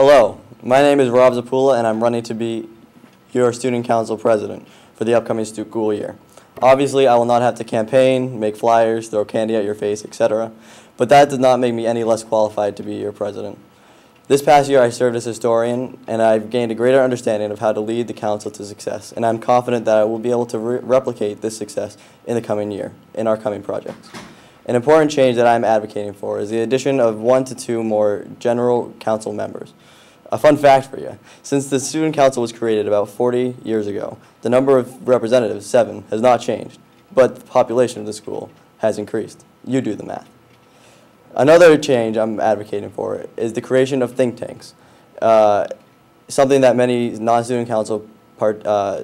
Hello, my name is Rob Zapula and I'm running to be your student council president for the upcoming school year. Obviously, I will not have to campaign, make flyers, throw candy at your face, etc., but that does not make me any less qualified to be your president. This past year, I served as historian, and I've gained a greater understanding of how to lead the council to success, and I'm confident that I will be able to replicate this success in the coming year, in our coming projects. An important change that I'm advocating for is the addition of 1 to 2 more general council members. A fun fact for you, since the student council was created about 40 years ago, the number of representatives, 7, has not changed, but the population of the school has increased. You do the math. Another change I'm advocating for is the creation of think tanks, something that many non-student council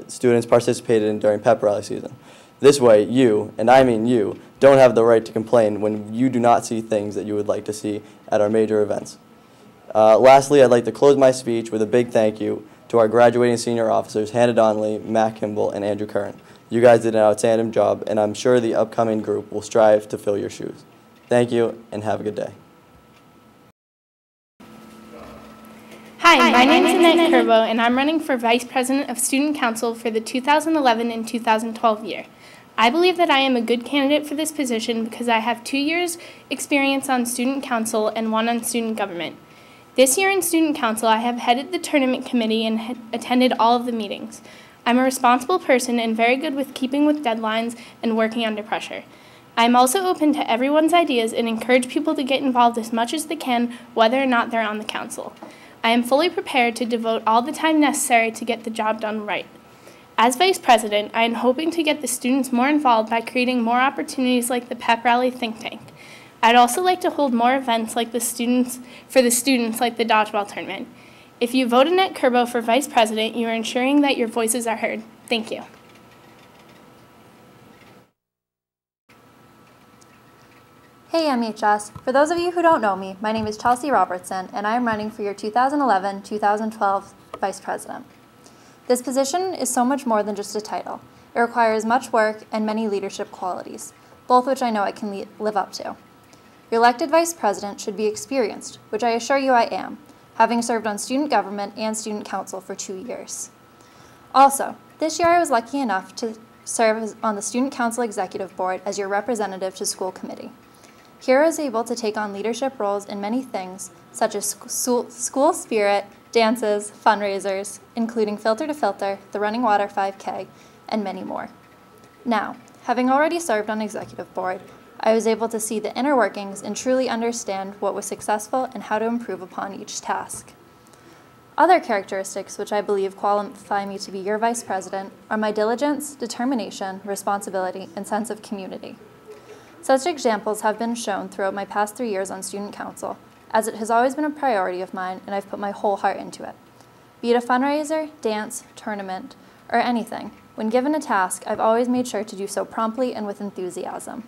students participated in during pep rally season. This way, you, and I mean you, don't have the right to complain when you do not see things that you would like to see at our major events. Lastly, I'd like to close my speech with a big thank you to our graduating senior officers, Hannah Donnelly, Matt Kimball, and Andrew Curran. You guys did an outstanding job, and I'm sure the upcoming group will strive to fill your shoes. Thank you, and have a good day. Hi, my name is Annette Curbo, and I'm running for Vice President of Student Council for the 2011 and 2012 year. I believe that I am a good candidate for this position because I have 2 years' experience on student council and 1 on student government. This year in student council, I have headed the tournament committee and attended all of the meetings. I'm a responsible person and very good with keeping with deadlines and working under pressure. I'm also open to everyone's ideas and encourage people to get involved as much as they can, whether or not they're on the council. I am fully prepared to devote all the time necessary to get the job done right. As Vice President, I am hoping to get the students more involved by creating more opportunities like the pep rally think tank. I'd also like to hold more events like for the students like the dodgeball tournament. If you vote Annette Curbo for Vice President, you are ensuring that your voices are heard. Thank you. Hey MHS, for those of you who don't know me, my name is Chelsea Robertson and I am running for your 2011-2012 Vice President. This position is so much more than just a title. It requires much work and many leadership qualities, both which I know I can live up to. Your elected Vice President should be experienced, which I assure you I am, having served on student government and student council for 2 years. Also, this year I was lucky enough to serve on the Student Council Executive Board as your representative to school committee. Here I was able to take on leadership roles in many things, such as school spirit, dances, fundraisers, including Filter to Filter, the Running Water 5K, and many more. Now, having already served on executive board, I was able to see the inner workings and truly understand what was successful and how to improve upon each task. Other characteristics which I believe qualify me to be your Vice President are my diligence, determination, responsibility, and sense of community. Such examples have been shown throughout my past 3 years on Student Council, as it has always been a priority of mine and I've put my whole heart into it. Be it a fundraiser, dance, tournament, or anything, when given a task, I've always made sure to do so promptly and with enthusiasm.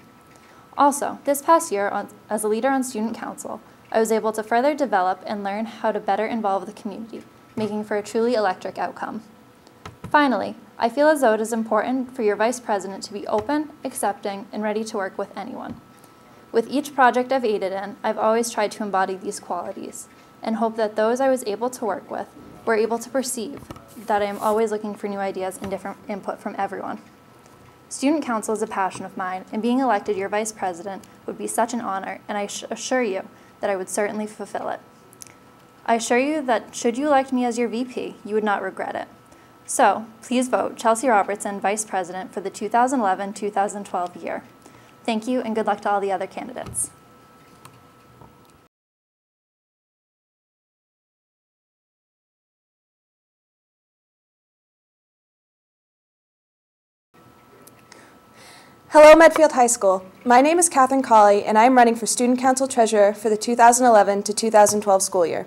Also, this past year, as a leader on Student Council, I was able to further develop and learn how to better involve the community, making for a truly electric outcome. Finally, I feel as though it is important for your Vice President to be open, accepting, and ready to work with anyone. With each project I've aided in, I've always tried to embody these qualities, and hope that those I was able to work with were able to perceive that I am always looking for new ideas and different input from everyone. Student Council is a passion of mine, and being elected your Vice President would be such an honor, and I assure you that I would certainly fulfill it. I assure you that should you elect me as your VP, you would not regret it. So, please vote Chelsea Robertson Vice President for the 2011-2012 year. Thank you, and good luck to all the other candidates. Hello, Medfield High School. My name is Catherine Colley, and I am running for Student Council Treasurer for the 2011 to 2012 school year.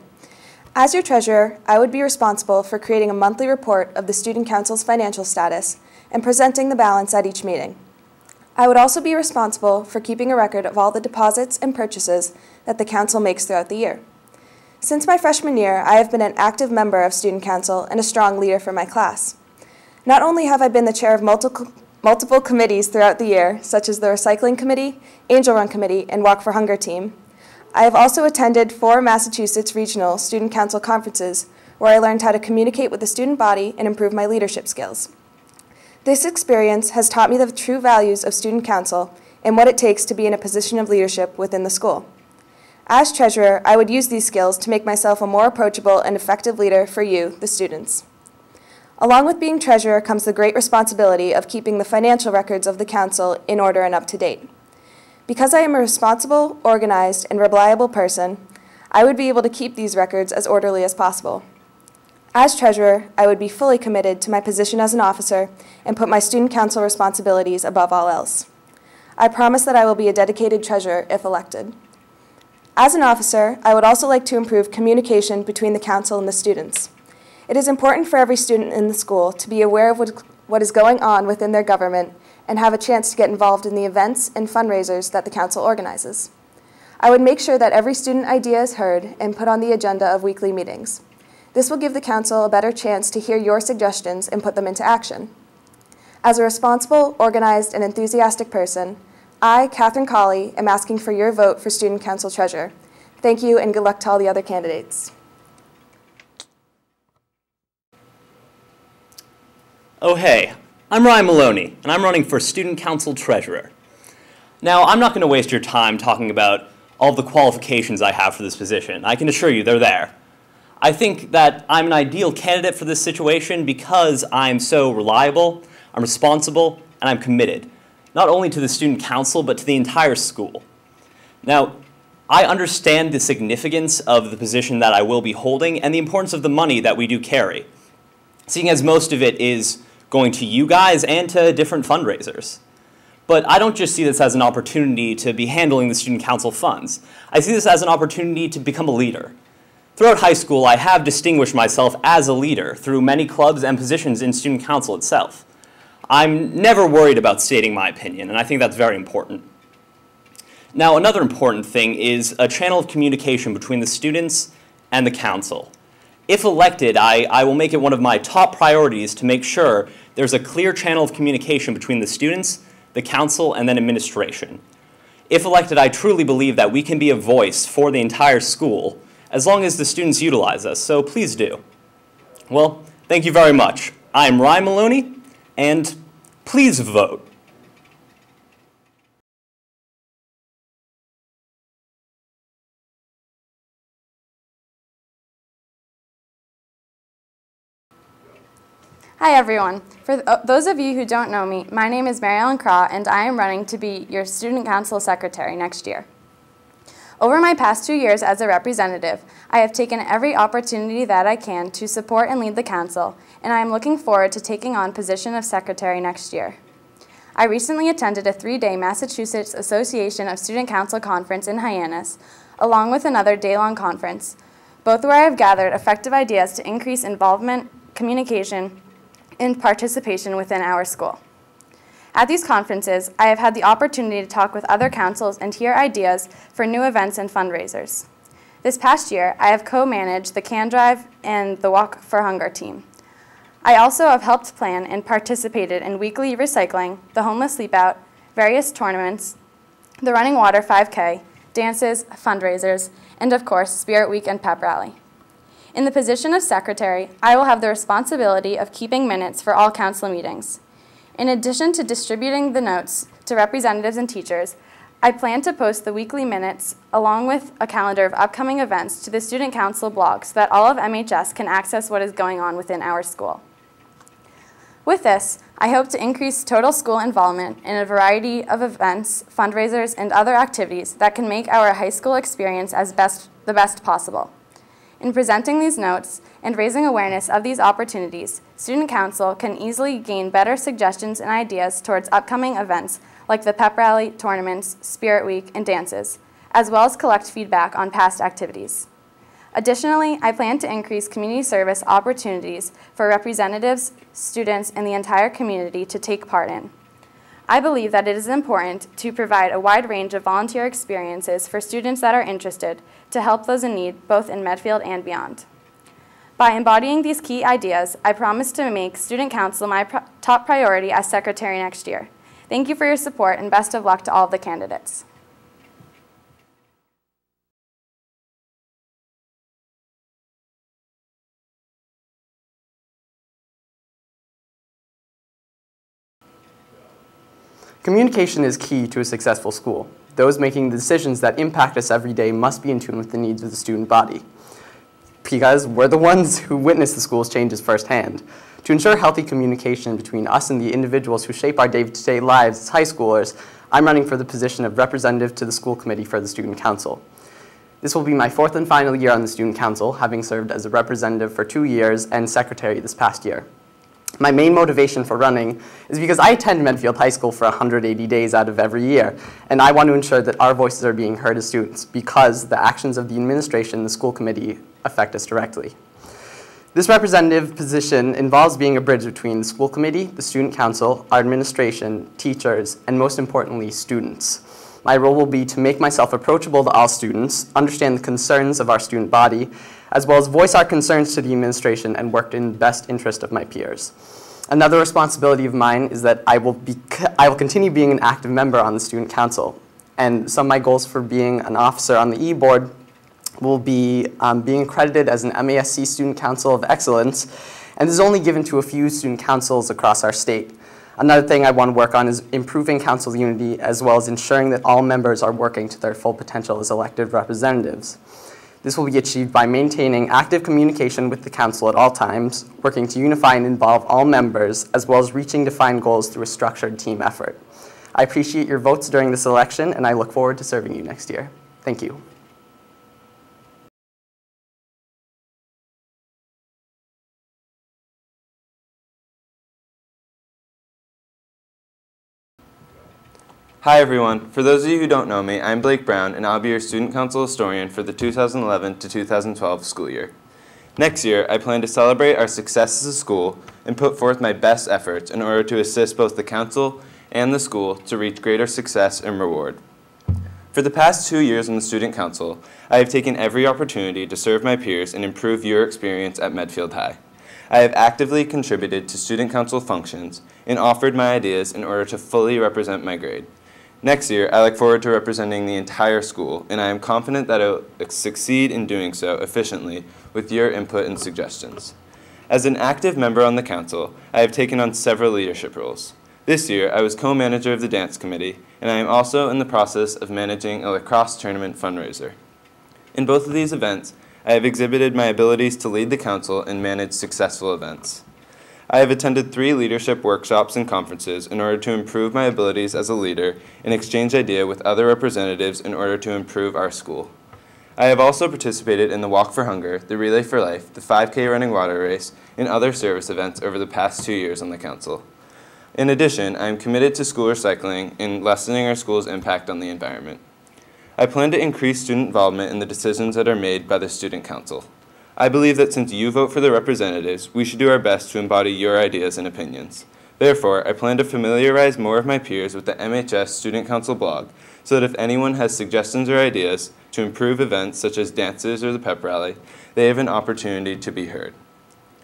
As your treasurer, I would be responsible for creating a monthly report of the Student Council's financial status and presenting the balance at each meeting. I would also be responsible for keeping a record of all the deposits and purchases that the Council makes throughout the year. Since my freshman year, I have been an active member of Student Council and a strong leader for my class. Not only have I been the chair of multiple committees throughout the year, such as the Recycling Committee, Angel Run Committee, and Walk for Hunger team, I have also attended 4 Massachusetts Regional Student Council conferences where I learned how to communicate with the student body and improve my leadership skills. This experience has taught me the true values of student council and what it takes to be in a position of leadership within the school. As treasurer, I would use these skills to make myself a more approachable and effective leader for you, the students. Along with being treasurer comes the great responsibility of keeping the financial records of the council in order and up to date. Because I am a responsible, organized, and reliable person, I would be able to keep these records as orderly as possible. As treasurer, I would be fully committed to my position as an officer and put my student council responsibilities above all else. I promise that I will be a dedicated treasurer if elected. As an officer, I would also like to improve communication between the council and the students. It is important for every student in the school to be aware of what is going on within their government and have a chance to get involved in the events and fundraisers that the council organizes. I would make sure that every student idea is heard and put on the agenda of weekly meetings. This will give the council a better chance to hear your suggestions and put them into action. As a responsible, organized, and enthusiastic person, I, Catherine Colley, am asking for your vote for Student Council Treasurer. Thank you, and good luck to all the other candidates. Oh hey, I'm Ryan Maloney, and I'm running for Student Council Treasurer. Now, I'm not going to waste your time talking about all the qualifications I have for this position. I can assure you they're there. I think that I'm an ideal candidate for this situation because I'm so reliable, I'm responsible, and I'm committed, not only to the student council, but to the entire school. Now, I understand the significance of the position that I will be holding and the importance of the money that we do carry, seeing as most of it is going to you guys and to different fundraisers. But I don't just see this as an opportunity to be handling the student council funds. I see this as an opportunity to become a leader. Throughout high school, I have distinguished myself as a leader through many clubs and positions in student council itself. I'm never worried about stating my opinion, and I think that's very important. Now, another important thing is a channel of communication between the students and the council. If elected, I will make it one of my top priorities to make sure there's a clear channel of communication between the students, the council, and then administration. If elected, I truly believe that we can be a voice for the entire school as long as the students utilize us, so please do. Well, thank you very much. I'm Ryan Maloney, and please vote. Hi everyone. For those of you who don't know me, my name is Craw, and I am running to be your Student Council Secretary next year. Over my past 2 years as a representative, I have taken every opportunity that I can to support and lead the council, and I am looking forward to taking on position of secretary next year. I recently attended a 3-day Massachusetts Association of Student Council conference in Hyannis, along with another day-long conference, both where I have gathered effective ideas to increase involvement, communication, and participation within our school. At these conferences, I have had the opportunity to talk with other councils and hear ideas for new events and fundraisers. This past year, I have co-managed the Can Drive and the Walk for Hunger team. I also have helped plan and participated in weekly recycling, the homeless sleep out, various tournaments, the Running Water 5K, dances, fundraisers, and of course, Spirit Week and Pep Rally. In the position of secretary, I will have the responsibility of keeping minutes for all council meetings. In addition to distributing the notes to representatives and teachers, I plan to post the weekly minutes along with a calendar of upcoming events to the Student Council blog so that all of MHS can access what is going on within our school. With this, I hope to increase total school involvement in a variety of events, fundraisers, and other activities that can make our high school experience the best possible. In presenting these notes and raising awareness of these opportunities, Student Council can easily gain better suggestions and ideas towards upcoming events like the Pep Rally, tournaments, Spirit Week, and dances, as well as collect feedback on past activities. Additionally, I plan to increase community service opportunities for representatives, students, and the entire community to take part in. I believe that it is important to provide a wide range of volunteer experiences for students that are interested to help those in need both in Medfield and beyond. By embodying these key ideas, I promise to make Student Council my top priority as secretary next year. Thank you for your support and best of luck to all of the candidates. Communication is key to a successful school. Those making the decisions that impact us every day must be in tune with the needs of the student body, because we're the ones who witness the school's changes firsthand. To ensure healthy communication between us and the individuals who shape our day-to-day lives as high schoolers, I'm running for the position of representative to the school committee for the student council. This will be my 4th and final year on the student council, having served as a representative for 2 years and secretary this past year. My main motivation for running is because I attend Medfield High School for 180 days out of every year, and I want to ensure that our voices are being heard as students because the actions of the administration and the school committee affect us directly. This representative position involves being a bridge between the school committee, the student council, our administration, teachers, and most importantly, students. My role will be to make myself approachable to all students, understand the concerns of our student body, as well as voice our concerns to the administration and work in the best interest of my peers. Another responsibility of mine is that I will continue being an active member on the student council. And some of my goals for being an officer on the E-board will be being accredited as an MASC Student Council of Excellence, and this is only given to a few student councils across our state. Another thing I want to work on is improving council unity, as well as ensuring that all members are working to their full potential as elected representatives. This will be achieved by maintaining active communication with the council at all times, working to unify and involve all members, as well as reaching defined goals through a structured team effort. I appreciate your votes during this election, and I look forward to serving you next year. Thank you. Hi everyone, for those of you who don't know me, I'm Blake Brown and I'll be your Student Council historian for the 2011 to 2012 school year. Next year, I plan to celebrate our success as a school and put forth my best efforts in order to assist both the council and the school to reach greater success and reward. For the past 2 years in the Student Council, I have taken every opportunity to serve my peers and improve your experience at Medfield High. I have actively contributed to Student Council functions and offered my ideas in order to fully represent my grade. Next year, I look forward to representing the entire school, and I am confident that I will succeed in doing so efficiently with your input and suggestions. As an active member on the council, I have taken on several leadership roles. This year, I was co-manager of the dance committee, and I am also in the process of managing a lacrosse tournament fundraiser. In both of these events, I have exhibited my abilities to lead the council and manage successful events. I have attended 3 leadership workshops and conferences in order to improve my abilities as a leader and exchange ideas with other representatives in order to improve our school. I have also participated in the Walk for Hunger, the Relay for Life, the 5K running water race, and other service events over the past 2 years on the council. In addition, I am committed to school recycling and lessening our school's impact on the environment. I plan to increase student involvement in the decisions that are made by the Student Council. I believe that since you vote for the representatives, we should do our best to embody your ideas and opinions. Therefore, I plan to familiarize more of my peers with the MHS Student Council blog so that if anyone has suggestions or ideas to improve events such as dances or the pep rally, they have an opportunity to be heard.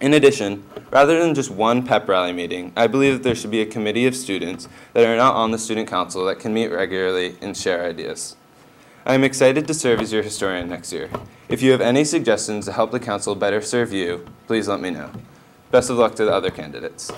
In addition, rather than just one pep rally meeting, I believe that there should be a committee of students that are not on the Student Council that can meet regularly and share ideas. I am excited to serve as your historian next year. If you have any suggestions to help the council better serve you, please let me know. Best of luck to the other candidates.